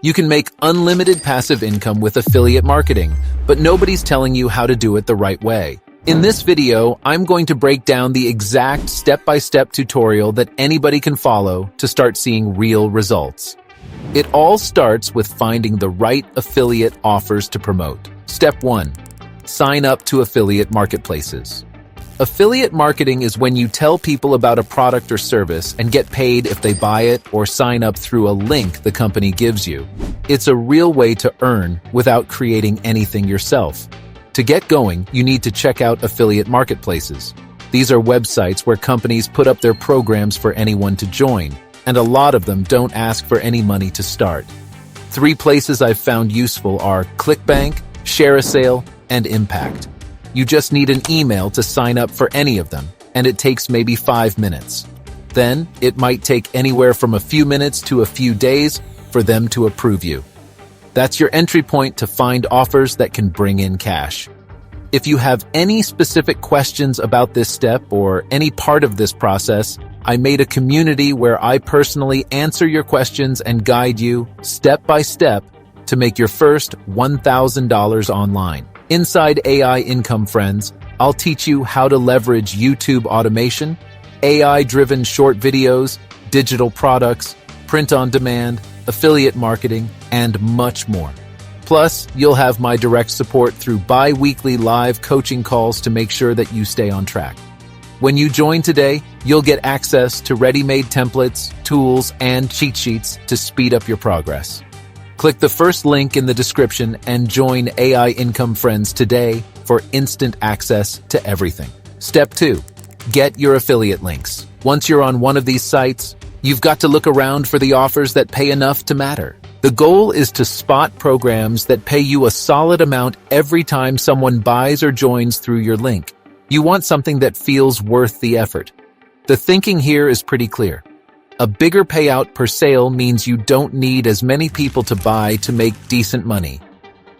You can make unlimited passive income with affiliate marketing, but nobody's telling you how to do it the right way. In this video, I'm going to break down the exact step-by-step tutorial that anybody can follow to start seeing real results. It all starts with finding the right affiliate offers to promote. Step 1. Sign up to affiliate marketplaces. Affiliate marketing is when you tell people about a product or service and get paid if they buy it or sign up through a link the company gives you. It's a real way to earn without creating anything yourself. To get going, you need to check out affiliate marketplaces. These are websites where companies put up their programs for anyone to join, and a lot of them don't ask for any money to start. 3 places I've found useful are ClickBank, ShareASale, and Impact. You just need an email to sign up for any of them, and it takes maybe 5 minutes. Then, it might take anywhere from a few minutes to a few days for them to approve you. That's your entry point to find offers that can bring in cash. If you have any specific questions about this step or any part of this process, I made a community where I personally answer your questions and guide you step by step to make your first $1,000 online. Inside AI Income Friends, I'll teach you how to leverage YouTube automation, AI-driven short videos, digital products, print on demand, affiliate marketing, and much more. Plus, you'll have my direct support through bi-weekly live coaching calls to make sure that you stay on track. When you join today, you'll get access to ready-made templates, tools, and cheat sheets to speed up your progress. Click the first link in the description and join AI Income Friends today for instant access to everything. Step 2. Get your affiliate links. Once you're on one of these sites, you've got to look around for the offers that pay enough to matter. The goal is to spot programs that pay you a solid amount every time someone buys or joins through your link. You want something that feels worth the effort. The thinking here is pretty clear. A bigger payout per sale means you don't need as many people to buy to make decent money.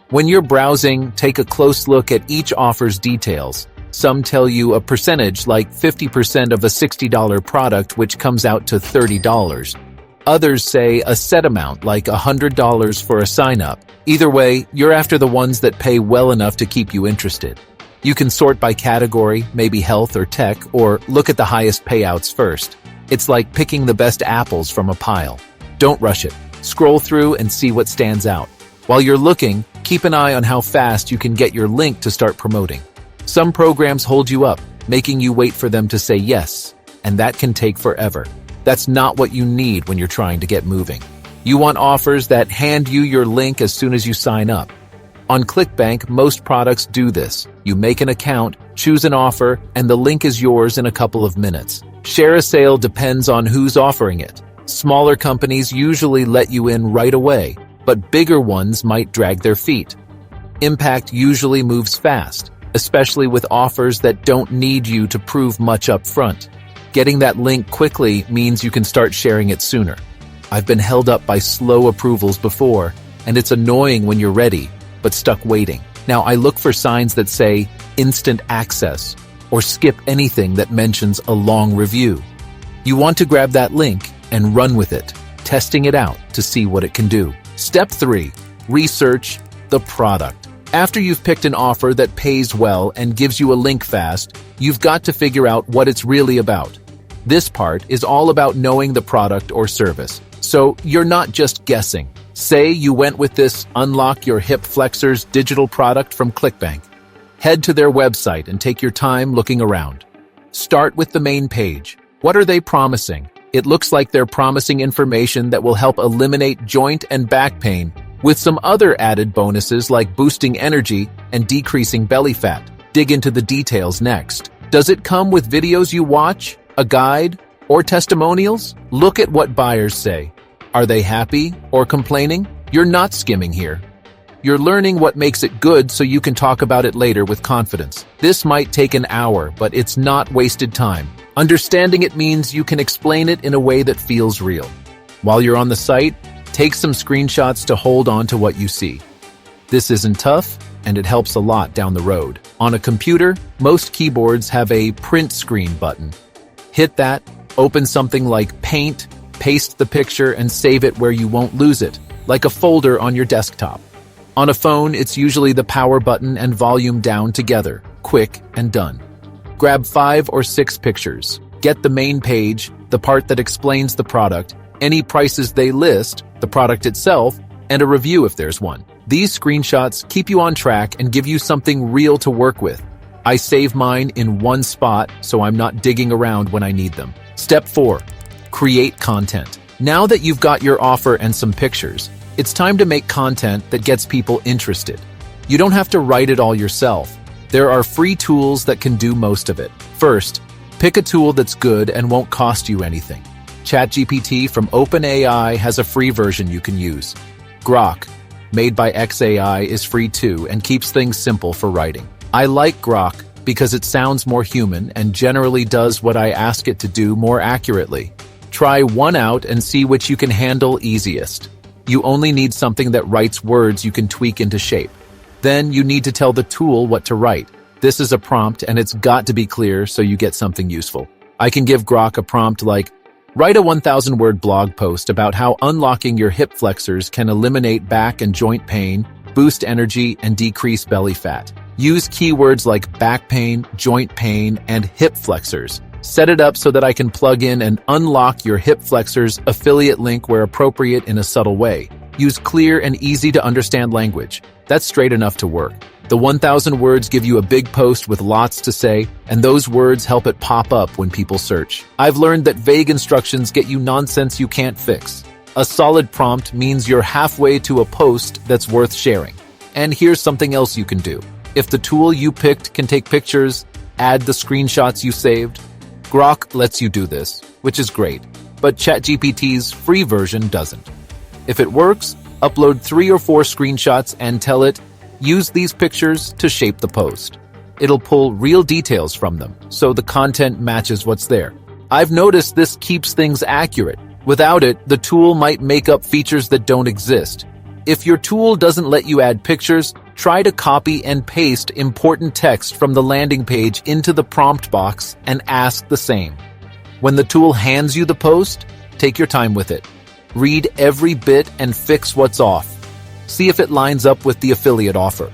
When you're browsing, take a close look at each offer's details. Some tell you a percentage like 50% of a $60 product, which comes out to $30. Others say a set amount like $100 for a sign-up. Either way, you're after the ones that pay well enough to keep you interested. You can sort by category, maybe health or tech, or look at the highest payouts first. It's like picking the best apples from a pile. Don't rush it. Scroll through and see what stands out. While you're looking, keep an eye on how fast you can get your link to start promoting. Some programs hold you up, making you wait for them to say yes, and that can take forever. That's not what you need when you're trying to get moving. You want offers that hand you your link as soon as you sign up. On ClickBank, most products do this. You make an account, choose an offer, and the link is yours in a couple of minutes. ShareASale depends on who's offering it. Smaller companies usually let you in right away, but bigger ones might drag their feet. Impact usually moves fast, especially with offers that don't need you to prove much up front. Getting that link quickly means you can start sharing it sooner. I've been held up by slow approvals before, and it's annoying when you're ready, but stuck waiting. Now I look for signs that say instant access, or skip anything that mentions a long review. You want to grab that link and run with it, testing it out to see what it can do. Step 3. Research the product. After you've picked an offer that pays well and gives you a link fast, you've got to figure out what it's really about. This part is all about knowing the product or service, so you're not just guessing. Say you went with this Unlock Your Hip Flexors digital product from ClickBank. Head to their website and take your time looking around. Start with the main page. What are they promising? It looks like they're promising information that will help eliminate joint and back pain, with some other added bonuses like boosting energy and decreasing belly fat. Dig into the details next. Does it come with videos you watch, a guide, or testimonials? Look at what buyers say. Are they happy or complaining? You're not skimming here. You're learning what makes it good so you can talk about it later with confidence. This might take an hour, but it's not wasted time. Understanding it means you can explain it in a way that feels real. While you're on the site, take some screenshots to hold on to what you see. This isn't tough, and it helps a lot down the road. On a computer, most keyboards have a print screen button. Hit that, open something like Paint, paste the picture, and save it where you won't lose it. like a folder on your desktop. On a phone, it's usually the power button and volume down together, quick and done. Grab 5 or 6 pictures. Get the main page, the part that explains the product, any prices they list, the product itself, and a review if there's one. These screenshots keep you on track and give you something real to work with. I save mine in one spot so I'm not digging around when I need them. Step 4. Create content. Now that you've got your offer and some pictures, it's time to make content that gets people interested. You don't have to write it all yourself. There are free tools that can do most of it. First, pick a tool that's good and won't cost you anything. ChatGPT from OpenAI has a free version you can use. Grok, made by XAI, is free too and keeps things simple for writing. I like Grok because it sounds more human and generally does what I ask it to do more accurately. Try one out and see which you can handle easiest. You only need something that writes words you can tweak into shape. Then you need to tell the tool what to write. This is a prompt and it's got to be clear so you get something useful. I can give Grok a prompt like, write a 1,000-word blog post about how unlocking your hip flexors can eliminate back and joint pain, boost energy, and decrease belly fat. Use keywords like back pain, joint pain, and hip flexors. Set it up so that I can plug in and unlock your hip flexors affiliate link where appropriate in a subtle way. Use clear and easy to understand language. That's straight enough to work. The 1,000 words give you a big post with lots to say, and those words help it pop up when people search. I've learned that vague instructions get you nonsense you can't fix. A solid prompt means you're halfway to a post that's worth sharing. And here's something else you can do. If the tool you picked can take pictures, add the screenshots you saved. Grok lets you do this, which is great, but ChatGPT's free version doesn't. If it works, upload 3 or 4 screenshots and tell it, use these pictures to shape the post. It'll pull real details from them, so the content matches what's there. I've noticed this keeps things accurate. Without it, the tool might make up features that don't exist. If your tool doesn't let you add pictures, try to copy and paste important text from the landing page into the prompt box and ask the same. When the tool hands you the post, take your time with it. Read every bit and fix what's off. See if it lines up with the affiliate offer.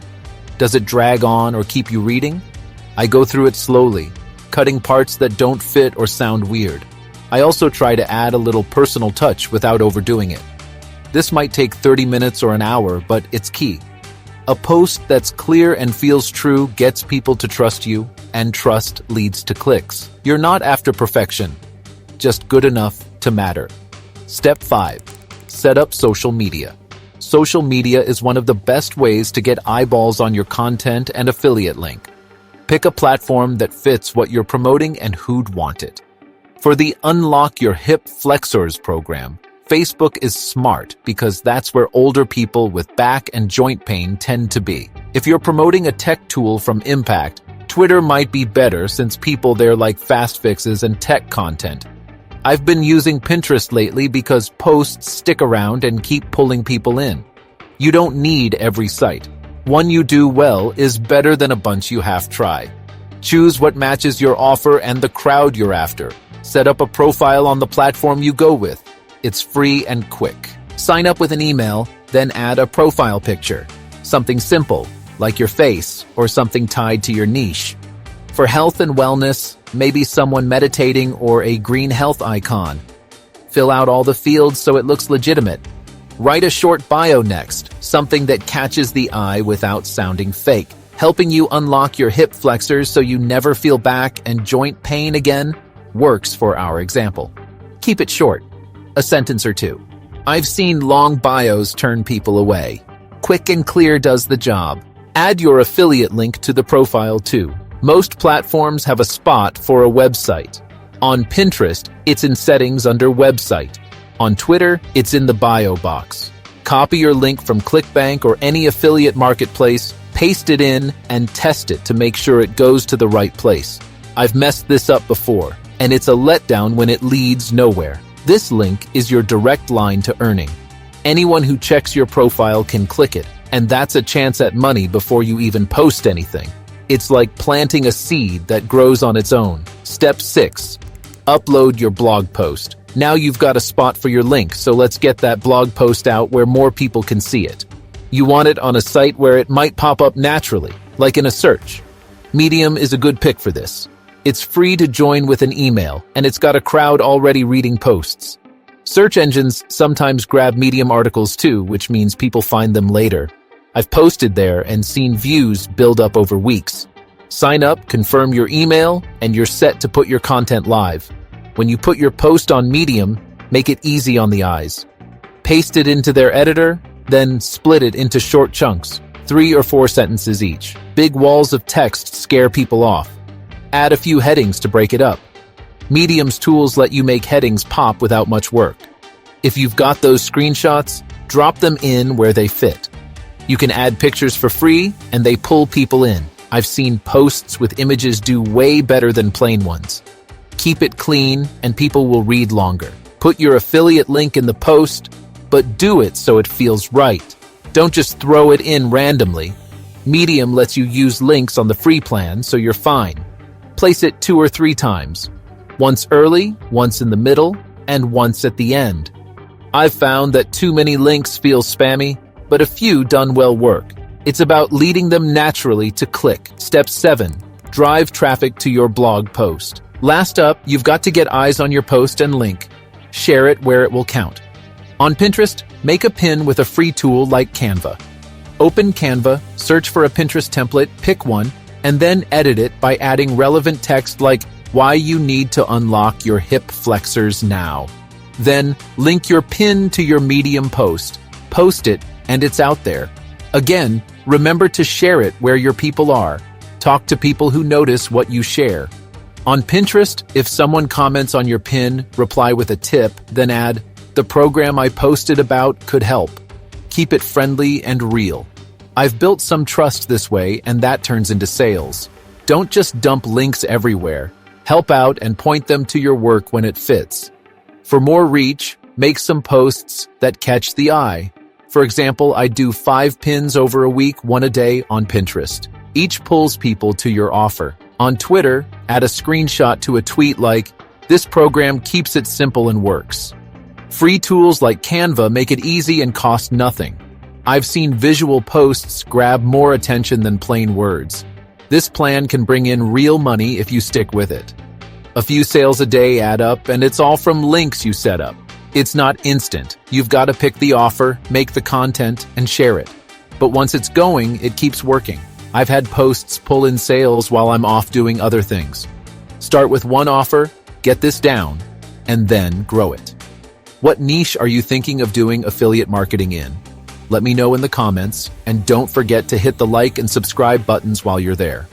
Does it drag on or keep you reading? I go through it slowly, cutting parts that don't fit or sound weird. I also try to add a little personal touch without overdoing it. This might take 30 minutes or an hour, but it's key. A post that's clear and feels true gets people to trust you, and trust leads to clicks. You're not after perfection, just good enough to matter. Step 5. Set up social media. Social media is one of the best ways to get eyeballs on your content and affiliate link. Pick a platform that fits what you're promoting and who'd want it. For the Unlock Your Hip Flexors program, Facebook is smart because that's where older people with back and joint pain tend to be. If you're promoting a tech tool from Impact, Twitter might be better since people there like fast fixes and tech content. I've been using Pinterest lately because posts stick around and keep pulling people in. You don't need every site. One you do well is better than a bunch you half-try. Choose what matches your offer and the crowd you're after. Set up a profile on the platform you go with. It's free and quick. Sign up with an email, then add a profile picture. Something simple, like your face or something tied to your niche. For health and wellness, maybe someone meditating or a green health icon. Fill out all the fields so it looks legitimate. Write a short bio next, something that catches the eye without sounding fake. Helping you unlock your hip flexors so you never feel back and joint pain again works for our example. Keep it short. A sentence or two. I've seen long bios turn people away. Quick and clear does the job. Add your affiliate link to the profile too. Most platforms have a spot for a website. On Pinterest, it's in settings under website. On Twitter, it's in the bio box. Copy your link from ClickBank or any affiliate marketplace, paste it in, and test it to make sure it goes to the right place. I've messed this up before, and it's a letdown when it leads nowhere. This link is your direct line to earning. Anyone who checks your profile can click it, and that's a chance at money before you even post anything. It's like planting a seed that grows on its own. Step 6. Upload your blog post. Now you've got a spot for your link, so let's get that blog post out where more people can see it. You want it on a site where it might pop up naturally, like in a search. Medium is a good pick for this. It's free to join with an email, and it's got a crowd already reading posts. Search engines sometimes grab Medium articles too, which means people find them later. I've posted there and seen views build up over weeks. Sign up, confirm your email, and you're set to put your content live. When you put your post on Medium, make it easy on the eyes. Paste it into their editor, then split it into short chunks, 3 or 4 sentences each. Big walls of text scare people off. Add a few headings to break it up. Medium's tools let you make headings pop without much work. If you've got those screenshots, drop them in where they fit. You can add pictures for free, and they pull people in. I've seen posts with images do way better than plain ones. Keep it clean, and people will read longer. Put your affiliate link in the post, but do it so it feels right. Don't just throw it in randomly. Medium lets you use links on the free plan, so you're fine. Place it 2 or 3 times. Once early, once in the middle, and once at the end. I've found that too many links feel spammy, but a few done well work. It's about leading them naturally to click. Step 7. Drive traffic to your blog post. Last up, you've got to get eyes on your post and link. Share it where it will count. On Pinterest, make a pin with a free tool like Canva. Open Canva, search for a Pinterest template, pick one, and then edit it by adding relevant text like why you need to unlock your hip flexors now. Then, link your pin to your Medium post. Post it, and it's out there. Again, remember to share it where your people are. Talk to people who notice what you share. On Pinterest, if someone comments on your pin, reply with a tip, then add, "The program I posted about could help." Keep it friendly and real. I've built some trust this way, and that turns into sales. Don't just dump links everywhere. Help out and point them to your work when it fits. For more reach, make some posts that catch the eye. For example, I do 5 pins over a week, 1 a day on Pinterest. Each pulls people to your offer. On Twitter, add a screenshot to a tweet like, "This program keeps it simple and works." Free tools like Canva make it easy and cost nothing. I've seen visual posts grab more attention than plain words. This plan can bring in real money if you stick with it. A few sales a day add up, and it's all from links you set up. It's not instant. You've got to pick the offer, make the content, and share it. But once it's going, it keeps working. I've had posts pull in sales while I'm off doing other things. Start with one offer, get this down, and then grow it. What niche are you thinking of doing affiliate marketing in? Let me know in the comments, and don't forget to hit the like and subscribe buttons while you're there.